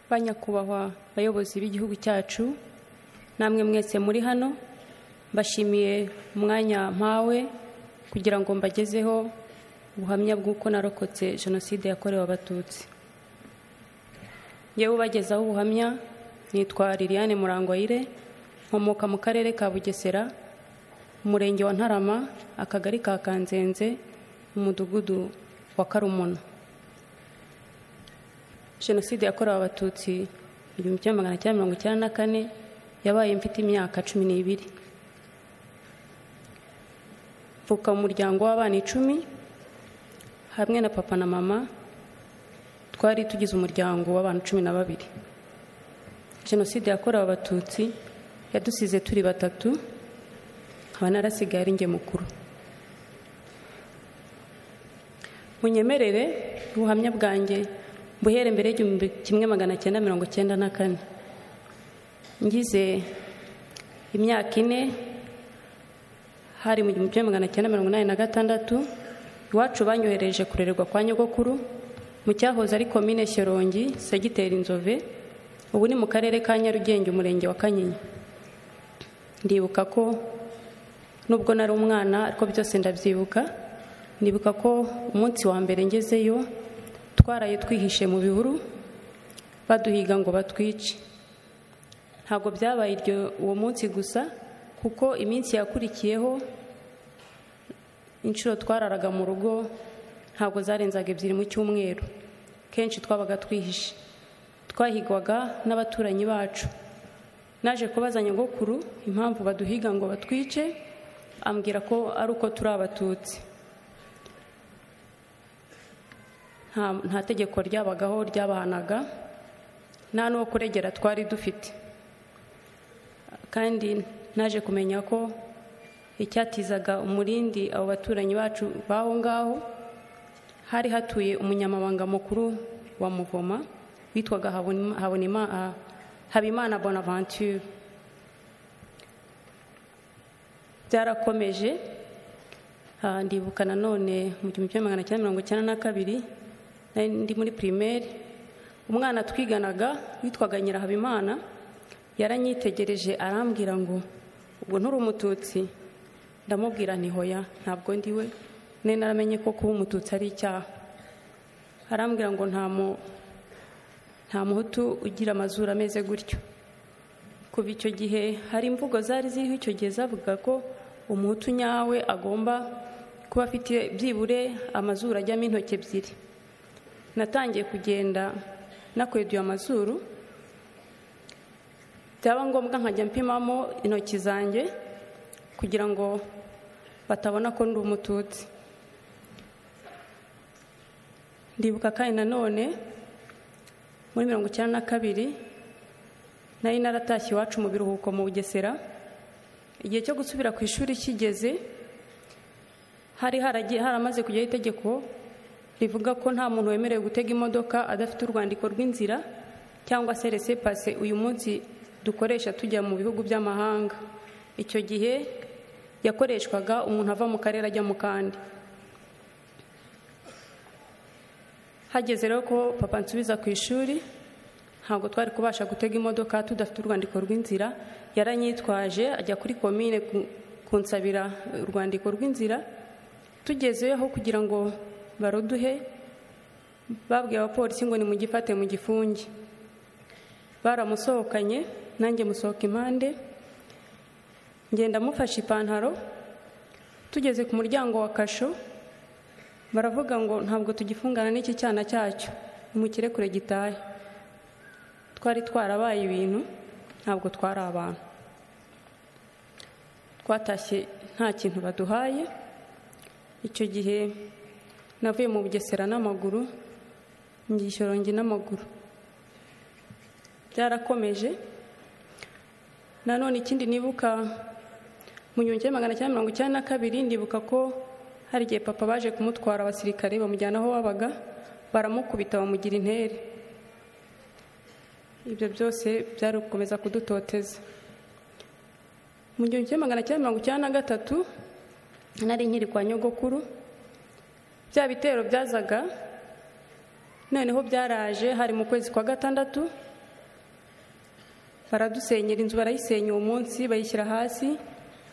banyakubahwa bayobozi b'igihugu cyacu, namwe mwese muri hano, mbashimiye umwanya mpawe kugira ngo mbagezeho ubuhamya bw'uko narokotse Jenoside yakorewe Abatutsi. Yewe ubagezaho ubuhamya nitwa Liliane Murangwayire, nkomoka mu karere ka Bugesera, umurenge wa Ntarama, akagari ka Kanzenze, umudugudu wa Karumuna. Jenoside yakorewe Abatutsi 1994 yabaye mfite imyaka 12. Mvuka mu muryango w'abana 10 hamwe na papa na mama, twari tugize umuryango w'abantu 12. Jenoside yakorewe Abatutsi yadusize turi 3, nkaba narasigaye ari nge mukuru. Munyemerere ubuhamya bwanjye buhere mbere y'1994. Ngize imyaka 4, hari mu 1986, iwacu banyohereje kurererwa kwa nyogokuru mu cyahoze ari komine Shyorongi, segiteri Nzove, ubu ni mu karere ka Nyarugenge, umurenge wa Kanyinya. Ndibuka ko nubwo nari umwana ariko byose ndabyibuka. Ndibuka ko umunsi wa mbere ngezeyo twaraye twihishe mu bihuru baduhiga ngo batwice. Ntabwo byabaye uwo munsi gusa, kuko iminsi yakurikiyeho inshuro twararaga mu rugo ntabwo zarenzaga 2 mu cyumweru. Kenshi twabaga twihishe, twahigwaga n'abaturanyi bacu. Naje kubaza nyogokuru impamvu baduhiga ngo batwice, ambwira ko ari uko turi Abatutsi. Nta tegeko ryabagaho ryabahanaga, nta n'uwo kuregera twari dufite. Kandi naje kumenya ko icyatizaga umurindi abo baturanyi bacu baho ngaho, hari hatuye umunyamabanga mukuru wa Muvoma witwaga Habimana Bonaventure. Byarakomeje, ndibuka nanone mu 1992 ndi muri primaire, umwana twiganaga witwaga Nyirahabimana yaranyitegereje arambwira ngo ubwo nturi Umututsi. Ndamubwira nti hoya, ntabwo ndiwe, naramenye ko kuba Umututsi ari icyaha. Arambwira ngo nta muhutu ugira amazuru ameze gutyo. Kuva icyo gihe hari imvugo zari ziriho icyo gihe zavuga ko umuhutu nyawe agomba kuba afite byibure amazuru ajyamo intoki 2. Natangiye kugenda nakweduye amazuru, byaba ngombwa nkajya mpimamo intoki zanjye kugira ngo batabona ko ndi Umututsi. Ndibuka kandi nanone muri 1992 nari naratashye iwacu mu biruhuko mu Bugesera. Igihe cyo gusubira ku ishuri kigeze, hari haramaze kujyaho itegeko rivuga ko nta muntu wemerewe gutega imodoka adafite urwandiko rw'inzira cyangwa se laissez-passer uyu munsi dukoresha tujya mu bihugu by'amahanga. Icyo gihe yakoreshwaga umuntu ava mu karere ajya mu kandi. Hageze rero ko papa nsubiza ku ishuri, ntabwo twari kubasha gutega imodoka tudafite urwandiko rw'inzira. Yaranyitwaje ajya kuri komine kunsabira urwandiko rw'inzira. Tugezeho kugira ngo baruduhe, babwiye abapolisi ngo nimugifate mu gifungi. Baramusohokanye, nanjye musohoka impande, ngenda mufashe ipantaro. Tugeze ku muryango wa kasho, baravuga ngo ntabwo tugifungana n'iki cyana cyacyo, nimukirekure gitahe. Twari twarabaye ibintu, ntabwo twari abantu. Twatashye nta kintu baduhaye. Icyo gihe navuye mu Bugesera n'amaguru, ngiye Shyorongi n'amaguru. Byarakomeje. Nanone ikindi nibuka mu 1992, ndibuka ko hari igihe papa baje kumutwara abasirikare bamujyana aho wabaga, baramukubita bamugira intere. Ibyo byose byari gukomeza kudutoteza. Mu 1993 nari nkiri kwa nyogokuru. Bya bitero byazaga, noneho byaraje hari mu kwezi kwa 6 baradusenyera inzu, barayisenya uwo munsi bayishyira hasi,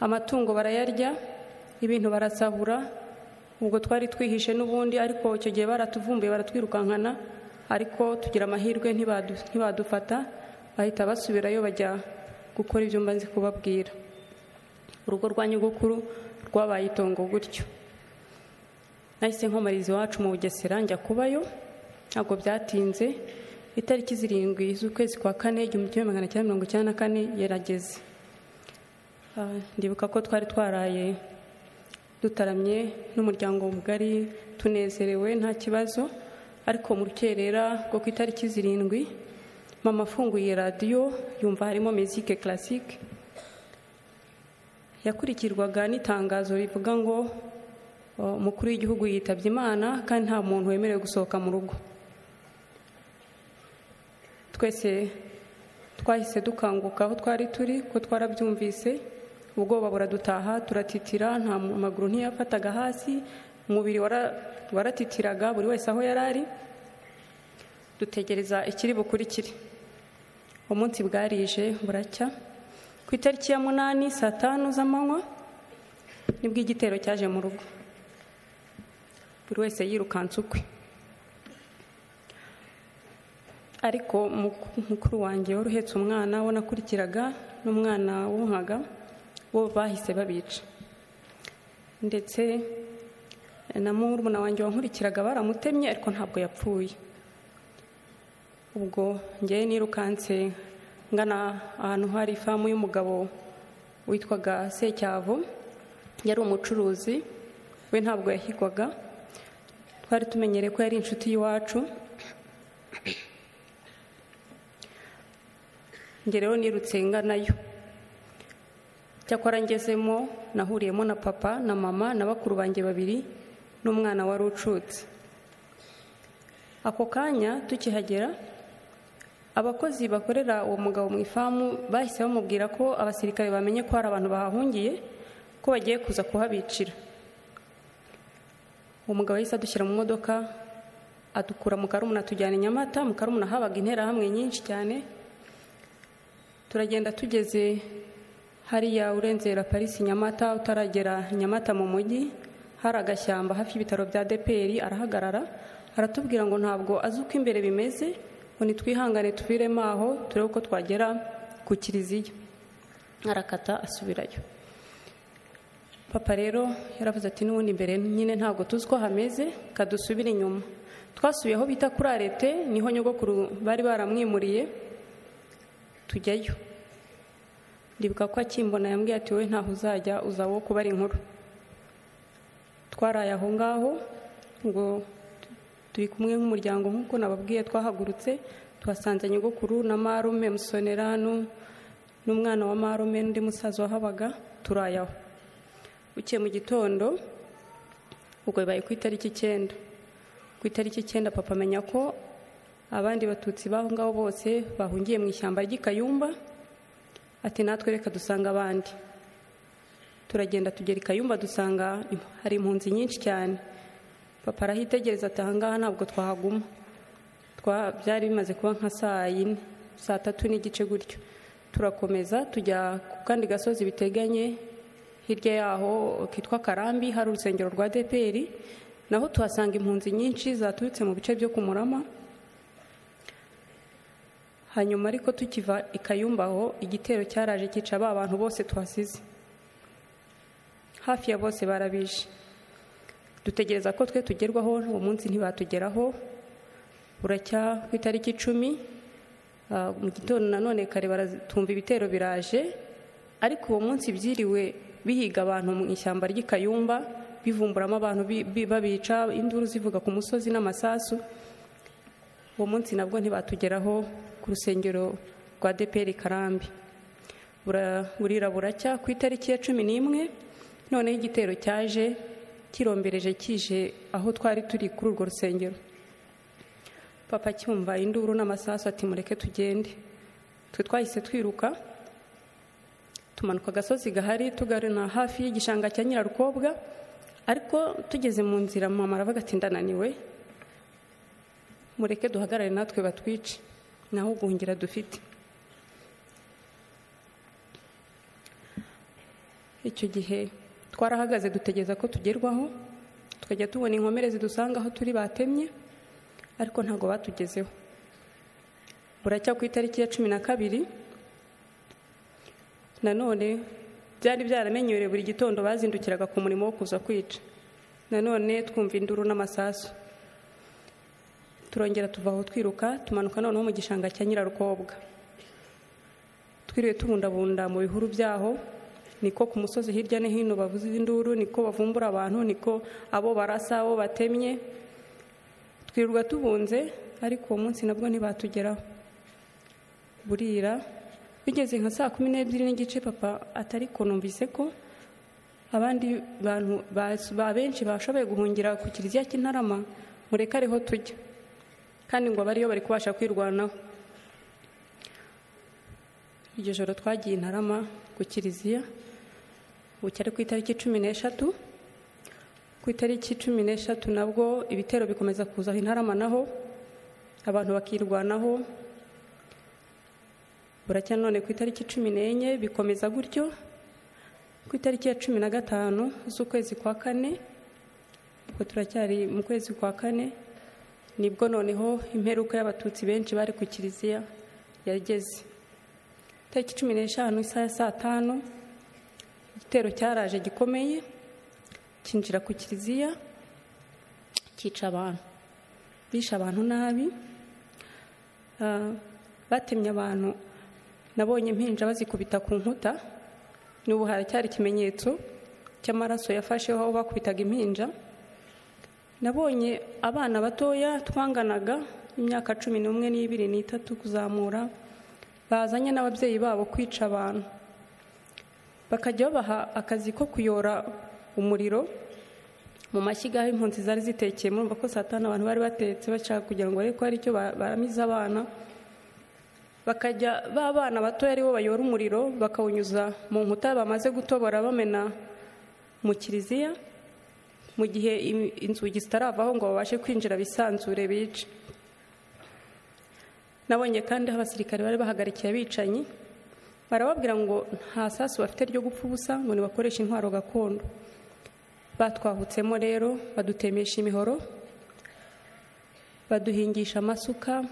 amatungo barayarya, ibintu barasahura. Ubwo twari twihishe n'ubundi, ariko icyo gihe baratuvumbuye baratwirukankana, ariko tugira amahirwe ntibadufata, bahita basubirayo bajya gukora ibyo mbanze kubabwira. Urugo rwa nyogokuru rwabaye itongo gutyo. Nahise nkomariza iwacu mu Bugesera njya kubayo, ntabwo byatinze. Itariki 7 z'ukwezi kwa 4 1994 yarageze. Ndibuka ko twari twaraye dutaramye n'umuryango mugari tunezerewe nta kibazo, ariko mu rukerera rwo ku itariki 7 mama afunguye radiyo yumva harimo musique classique, yakurikirwaga n'itangazo rivuga ngo umukuru w'igihugu yitabye Imana kandi nta muntu wemerewe gusohoka mu rugo. Twese twahise dukanguka aho twari turi ko twarabyumvise, ubwoba buradutaha, turatitira, nta maguru ntiyafataga hasi, umubiri waratitiraga, buri wese aho yarari. Dutegereza ikiri bukurikire. Umunsi bwarije buracya. Ku itariki ya 8 saa 5 z'amanywa nibwo igitero cyaje mu rugo, buri wese yirukanse ukwe. Ariko mukuru wanjye wari uhetse umwana we nakurikiraga n'umwana wunkaga, bo bahise babica. Ndetse na murumuna wanjye wankurikiraga baramutemye, ariko ntabwo yapfuye. Ubwo njye nirukanse ngana ahantu hari ifamu y'umugabo witwaga Secyavu, yari umucuruzi, we ntabwo yahigwaga, twari tumenyereye ko yari inshuti y'iwacu. Njye rero nirutse nganayo. Cyakora ngezemo nahuriyemo na papa na mama na bakuru banjye babiri n'umwana wari ucutse. Ako kanya tukihagera, abakozi bakorera uwo mugabo mu ifamu bahise bamubwira ko abasirikare bamenye ko hari abantu bahahungiye, ko bagiye kuza kuhabicira. Uwo mugabo yahise adushyira mu modoka adukura mu Karumuna tujyana i Nyamata. Mu Karumuna habaga interahamwe nyinshi cyane. Turagenda tugeze hariya urenzera Paris Nyamata, utaragera Nyamata mu mujyi, hari agashyamba hafi y'ibitaro bya DPR. Arahagarara aratubwira ngo ntabwo azi uko imbere bimeze, ngo nitwihangane tuviremo aho turebe uko twagera ku kiliziya. Arakata asubirayo. Papa rero yaravuze ati n'ubundi imbere nyine ntabwo tuzi ko hameze, kadusubira inyuma. Twasubiye aho bita kuri Arete, niho nyogokuru bari baramwimuriye, tujyayo. Ndibuka ko akimbona yambwiye ati wowe ntaho uzajya, uzawo kubara inkuru. Twaraye aho ngaho, ngo turi kumwe nk'umuryango nk'uko nababwiye. Twahagurutse tuhasanze nyogokuru na marume Musonera n'umwana wa marume n'undi musaza wahabaga, turayaho. Buke mu gitondo, ubwo bibaye ku itariki 9. Ku itariki 9 papa amenya ko abandi batutsi baho ngaho bose bahungiye mu ishyamba ry'Ikayumba, ati natwe reka dusanga abandi. Turagenda tugera i Kayumba, dusanga hari impunzi nyinshi cyane. Papa arahitegereza ati ahangaha ntabwo twahaguma. Byari bimaze kuba nka saa 4, saa 3 n'igice gutyo. Turakomeza tujya ku kandi gasozi biteganye hirya yaho kitwa Karambi, hari urusengero rwa DPR, naho tuhasanga impunzi nyinshi zaturutse mu bice byo kumurama. Hanyuma ariko tukiva i Kayumba aho igitero cyaraje kica abantu bose tuhasize, hafi ya bose barabishe. Dutegereza ko twe tugerwaho, uwo munsi ntibatugeraho. Buracya ku itariki 10 mu gitondo nanone kare baratumva ibitero biraje, ariko uwo munsi byiriwe bihiga abantu mu ishyamba ry'Ikayumba, bivumburamo abantu babica, induru zivuga ku musozi n'amasasu. Uwo munsi nabwo ntibatugeraho ku rusengero rwa DPR Karambi. Burira buracya ku itariki ya 11, noneho igitero cyaje kirombereje kije aho twari turi kuri urwo rusengero. Papa cyumva induru n'amasasu ati mureke tugende. Twe twahise twiruka tumanuka agasozi gahari tugarana hafi y'igishanga cya Nyirarukobwa, ariko tugeze mu nzira mama aravuga ati ndananiwe, mureke duhagarare natwe batwice, naho guhungira dufite. icyo gihe twarahagaze dutegereza ko tugerwaho, tukajya tubona inkomere zidusanga aho turi batemye, ariko ntabwo batugezeho. Buracya ku itariki ya 12 nanone byari byaramenyerewe, buri gitondo bazindukiraga ku murimo wo kuza kwica. Nanone twumva induru n'amasasu, turongera tuva aho twiruka tumanuka noneho mu gishanga cya Nyirarukobwa. Twiriwe tubundabunda mu bihuru byaho, niko ku musozi hirya no hino bavuza induru, niko bavumbura abantu, niko abo barasa, abo batemye. Twirirwa tubunze, ariko uwo munsi nabwo ntibatugeraho. Burira bigeze nka saa 12:15 papa atari ko numvise ko abandi bantu benshi bashoboye guhungira ku kiliziya cy'Intarama, mureka ariho tujya, kandi ngo bariyo bari kubasha kwirwanaho. Iryo joro twagiye Intarama ku kiliziya, bucyari ku itariki 13. Ku itariki 13 nabwo ibitero bikomeza kuza Intarama, naho abantu bakirwanaho. Buracya none ku itariki 14 bikomeza gutyo. Ku itariki ya 15 z'ukwezi kwa 4, ubwo turacyari mu kwezi kwa 4, nibwo noneho imperuka y'abatutsi benshi bari ku kiliziya yageze. Itariki 15 isaha saa 5 igitero cyaraje gikomeye, kinjira ku kiliziya, kica abantu, bisha abantu nabi. Batemye abantu, nabonye impinja bazikubita ku nkuta, n'ubu haracyari ikimenyetso cy'amaraso yafasheho aho bakubitaga impinja. Nabonye abana batoya twanganaga imyaka 11 n'ibiri n'itatu kuzamura, bazanye n'ababyeyi babo kwica abantu, bakajya babaha akazi ko kuyora umuriro mu mashyiga aho impunzi zari zitekeye. Murumva ko saa 5 abantu bari batetse bashaka kugira ngo ariko ari cyo baramiza abana. Bakajya babana batoya aribo bayora umuriro, bakawunyuza mu nkuta bamaze gutobora bamena mu kiliziya, mu gihe inzugi zitaravaho ngo babashe kwinjira bisanzure bice. Nabonye kandi abasirikare bari bahagarikiye abicanyi, barababwira ngo nta sasu bafite ryo gupfa ubusa, ngo nibakoresha intwaro gakondo. Batwahutsemo rero, badutemesha imihoro, baduhingisha amasuka,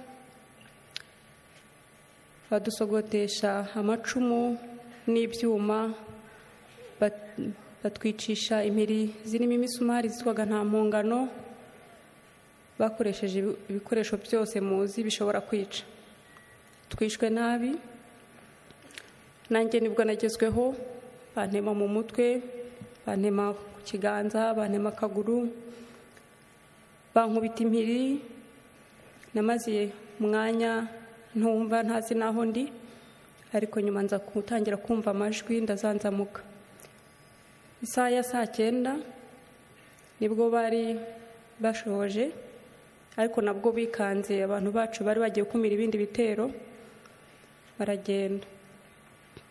badusogotesha amacumu n'ibyuma, batwicisha impiri zirimo imisumari zitwaga nta mpongano. Bakoresheje ibikoresho byose muzi bishobora kwica. Twishwe nabi. Nanjye nibwo nagezweho, bantema mu mutwe, bantema ku kiganza, bantema akaguru, bankubita impiri. Namaze umwanya ntumva, ntazi naho ndi, ariko nyuma nza gutangira kumva amajwi, ndazanzamuka. Isaha ya saa 9 nibwo bari bashoje, ariko nabwo bikanze abantu bacu bari bagiye kumira ibindi bitero, baragenda.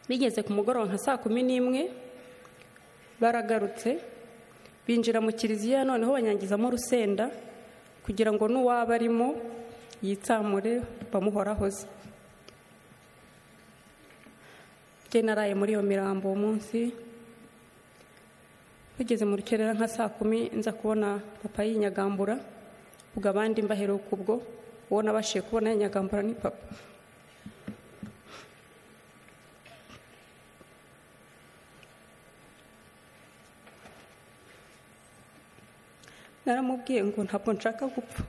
Bigeze ku mugoroba nka saa 11 baragarutse, binjira mu kiliziya, noneho banyangizamo urusenda kugira ngo n'uwaba arimo yitsamure bamuhorahoze. Jye naraye muri iyo mirambo umunsi. Bigeze mu rukerera nka saa 10 nza kubona papa yinyagambura, ubwo abandi mbaheruka ubwo, uwo nabashiye kubona yinyagambura ni papa. Naramubwiye ngo ntabwo nshaka gupfa.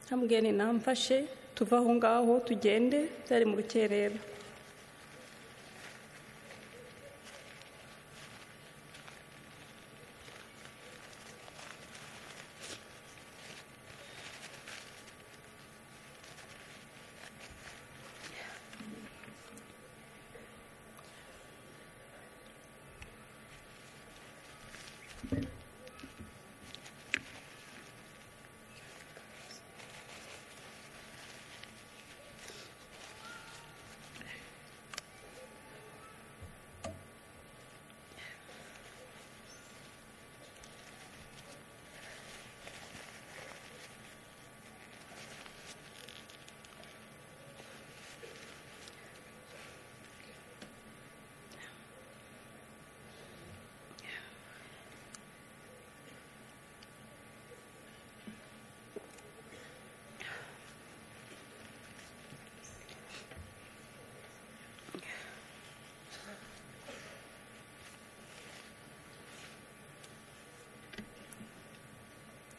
Namubwiye ni namfashe tuva aho ngaho tugende, byari mu rukerera.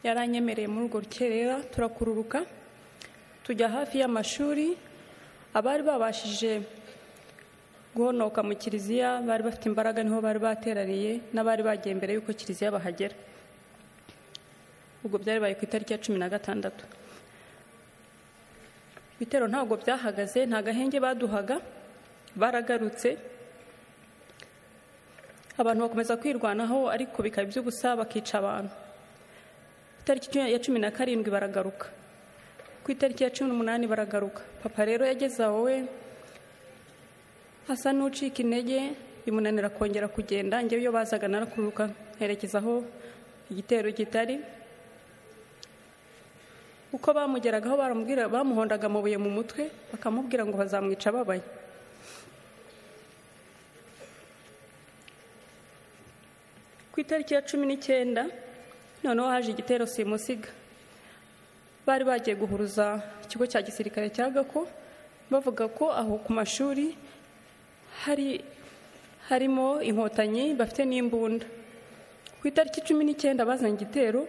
yaranyemereye muri urwo rukerera turakururuka tujya hafi y'amashuri. Abari babashije guhonoka mu kiliziya bari bafite imbaraga niho bari bateraniye, n'abari bagiye mbere y'uko kiliziya bahagera. Ubwo byari baye ku itariki ya 16. Ibitero ntabwo byahagaze, nta gahenge baduhaga, baragarutse. Abantu bakomeza kwirwanaho ariko bikaba iby'ubusa, bakica abantu. Itariki ya 17 baragaruka, ku itariki ya 18 baragaruka. Papa rero yageze aho we asa n'ucika intege, bimunanira kongera kugenda. Njyewe iyo bazaga narakururuka herekeza aho igitero gitari. Uko bamugeragaho baramubwira, bamuhondaga amabuye mu mutwe, bakamubwira ngo bazamwica babaye. Ku itariki ya 19 noneho haje igitero simusiga. Bari bagiye guhuruza ikigo cya gisirikare cya Gako, bavuga ko aho ku mashuri harimo inkotanyi bafite n'imbunda. Ku itariki 19 bazanye igitero,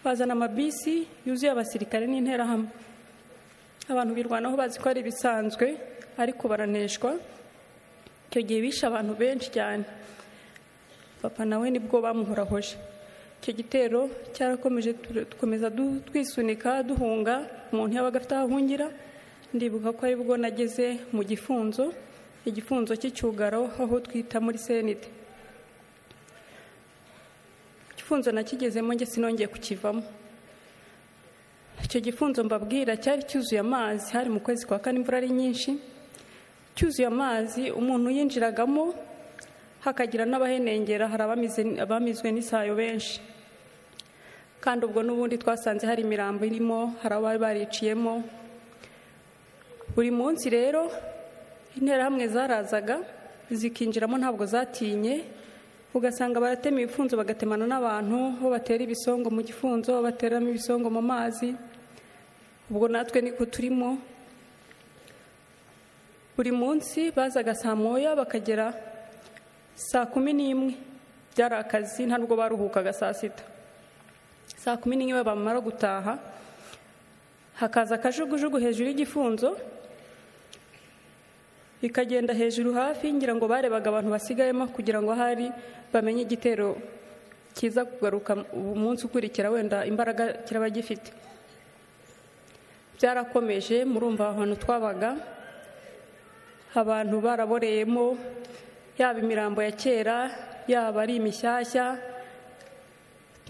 bazana amabisi yuzuye abasirikare n'interahamwe. Abantu birwanaho bazi ko ari bisanzwe, ariko baraneshwa. Icyo gihe bishe abantu benshi cyane. Papa nawe nibwo bamuhorahoje. Icyo gitero cyarakomeje, dukomeza twisunika duhunga. Umuntu yabaga afite aho ahungira. Ndibuka ko aribwo nageze mu gifunzo, igifunzo cy'icyugaro aho twita muri Senite. Igifunzo nakigezemo nge sinongeye kukivamo. Icyo gifunzo mbabwira cyari cyuzuye amazi, hari mu kwezi kwa 4 imvura ari nyinshi. Cyuzuye amazi, umuntu yinjiragamo hakagira n'abahenengera, hari abamizwe n'isayo benshi. Kandi ubwo n'ubundi twasanze hari imirambo irimo, hari abari bariciyemo. Buri munsi rero interahamwe zarazaga zikinjiramo, ntabwo zatinye. Ugasanga baratema ibifunzo bagatemana n'abantu, ho batera ibisongo mu gifunzo, bateramo ibisongo mu mazi. Ubwo natwe niko turimo. Buri munsi bazaga saa moya bakagera saa 11. Byari akazi, ntabwo baruhukaga saa 6. Saa 11 bamara gutaha, hakaza akajugujugu hejuru y'igifunzo, bikagenda hejuru hafi, ngira ngo barebaga abantu basigayemo kugira ngo hari bamenye igitero kiza kugaruka umunsi ukurikira, wenda imbaraga kiraba gifite. Byarakomeje, murumva ahantu twabaga abantu baraboreyemo, yaba imirambo ya kera, yaba ari imishyashya.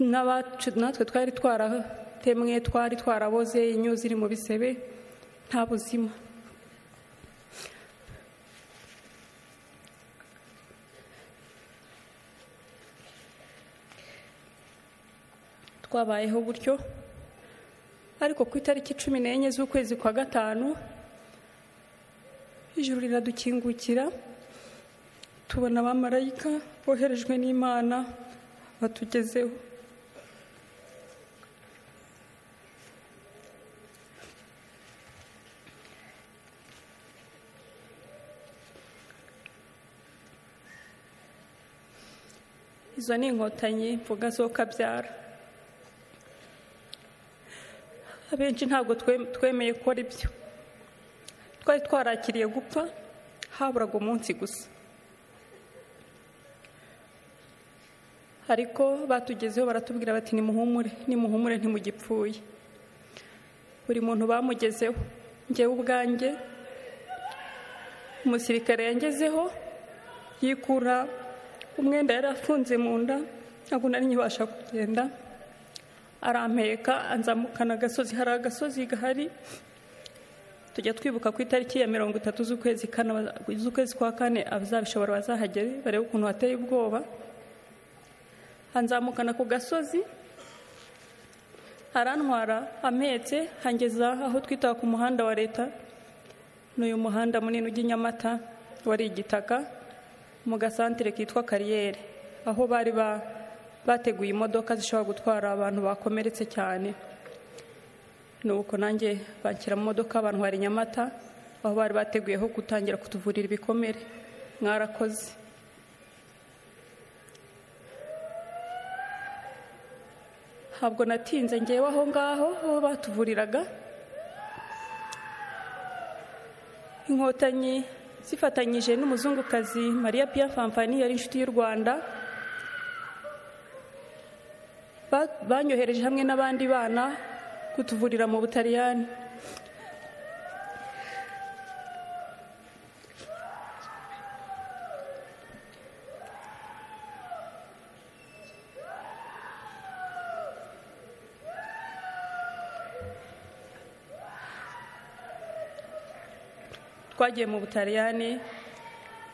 Natwe twari twaratemwe, twari twaraboze, inyo ziri mu bisebe, nta buzima. Twabayeho gutyo, ariko ku itariki 14 z'ukwezi kwa 5 ijuru riradukingukira, tubona abamarayika boherejwe n'Imana batugezeho. Izo ni inkotanyi mvuga zo kabyara. Abenshi ntabwo twemeye gukora ibyo. Twari twarakiriye gupfa, haburaga umunsi gusa. Ariko batugezeho baratubwira bati nimuhumure ntimugipfuye. Buri muntu bamugezeho. Njyewe ubwanjye umusirikare yangezeho yikura umwenda yari afunze mu nda, ntabwo nari nkibasha kugenda. Arampeka anzamukana agasozi, hari agasozi gahari. Tujya twibuka ku itariki ya 30 z'ukwezi kwa 4 abazabishobora bazahagere barebe ukuntu hateye ubwoba. Anzamukana ku gasozi, arantwara ampetse, hangeza aho twita ku muhanda wa leta. N'uyu muhanda munini ujya Nyamata wari igitaka, mu gasantere kitwa Kariyeri, aho bari bateguye imodoka zishobora gutwara abantu bakomeretse cyane. Nuko nanjye banshyira mu modoka bantwara Nyamata, aho bari bateguyeho gutangira kutuvurira ibikomere. Mwarakoze. ntabwo natinze ngewe aho ngaho aho batuvuriraga. Inkotanyi zifatanyije n'umuzungukazi Maria Pia Famfani yari inshuti y'u Rwanda, banyohereje hamwe n'abandi bana kutuvurira mu Butaliyani. Twagiye mu Butaliyani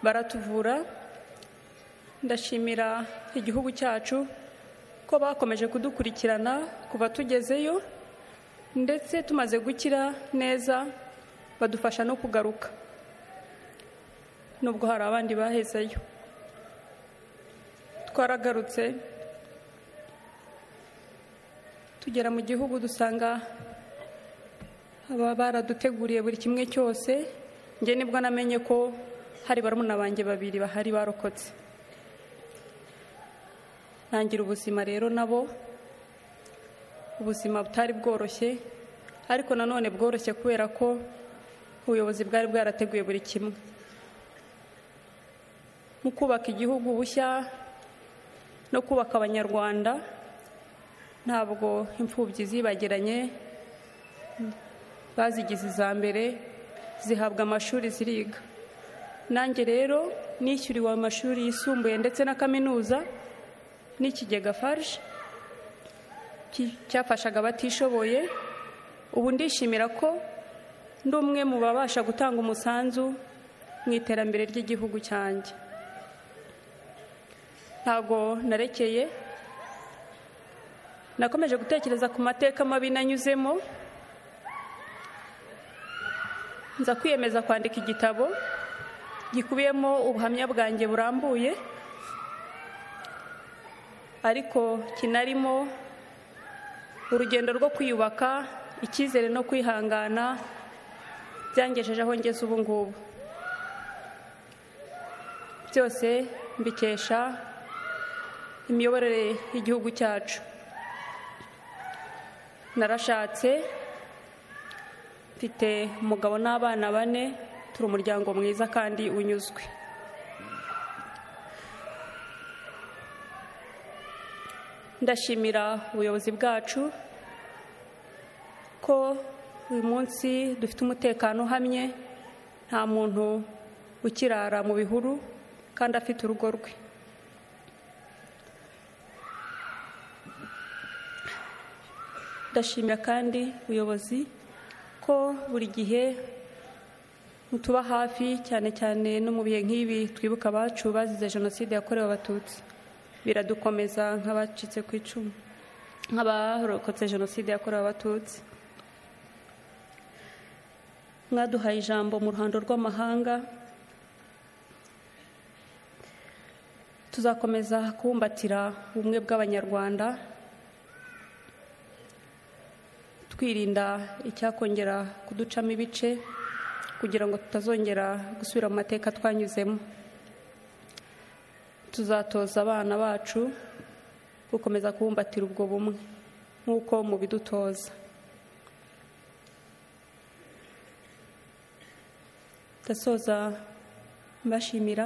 baratuvura. Ndashimira igihugu cyacu ko bakomeje kudukurikirana kuva tugezeyo, ndetse tumaze gukira neza badufasha no kugaruka nubwo hari abandi bahezeyo. Twaragarutse tugera mu gihugu dusanga aba baraduteguriye buri kimwe cyose. Njye nibwo namenye ko hari barumuna banjye babiri bahari barokotse. Ntangira ubuzima rero nabo, ubuzima butari bworoshye, ariko nanone bworoshye kubera ko ubuyobozi bwari bwarateguye buri kimwe. Mu kubaka igihugu bushya no kubaka abanyarwanda, ntabwo imfubyi zibagiranye, bazigize iza mbere, zihabwa amashuri ziriga. Nanjye rero nishyuriwe amashuri yisumbuye ndetse na kaminuza n'ikigega FARG cyafashaga abatishoboye. Ubu ndishimira ko ndi umwe mu babasha gutanga umusanzu mu iterambere ry'igihugu cyanjye. Ntago narekeye, nakomeje gutekereza ku mateka mabi nanyuzemo, nza kwiyemeza kwandika igitabo gikubiyemo ubuhamya bwanjye burambuye, ariko kinarimo urugendo rwo kwiyubaka, icyizere no kwihangana byangejeje aho ngeze ubu ngubu. Byose mbikesha imiyoborere y'igihugu cyacu. Narashatse, mfite umugabo n'abana 4, turi umuryango mwiza kandi unyuzwe. Ndashimira ubuyobozi bwacu ko uyu munsi dufite umutekano uhamye, nta muntu ukirara mu bihuru kandi afite urugo rwe. Ndashimira kandi ubuyobozi ko buri gihe mutuba hafi, cyane cyane no mu bihe nk'ibi twibuka abacu bazize Jenoside yakorewe Abatutsi. Biradukomeza nk'abacitse ku icumu, nk'abarokotse Jenoside yakorewe Abatutsi. Mwaduhaye ijambo mu ruhando rw'amahanga, tuzakomeza kubumbatira ubumwe bw'Abanyarwanda, twirinda icyakongera kuducamo ibice kugira ngo tutazongera gusubira mu mateka twanyuzemo. Tuzatoza abana bacu gukomeza kubumbatira ubwo bumwe nk'uko mubidutoza. Ndasoza mbashimira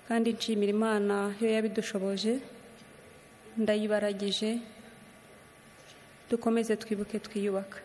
kandi nshimira Imana yo yabidushoboje, ndayibaragije. Dukomeze twibuke twiyubaka.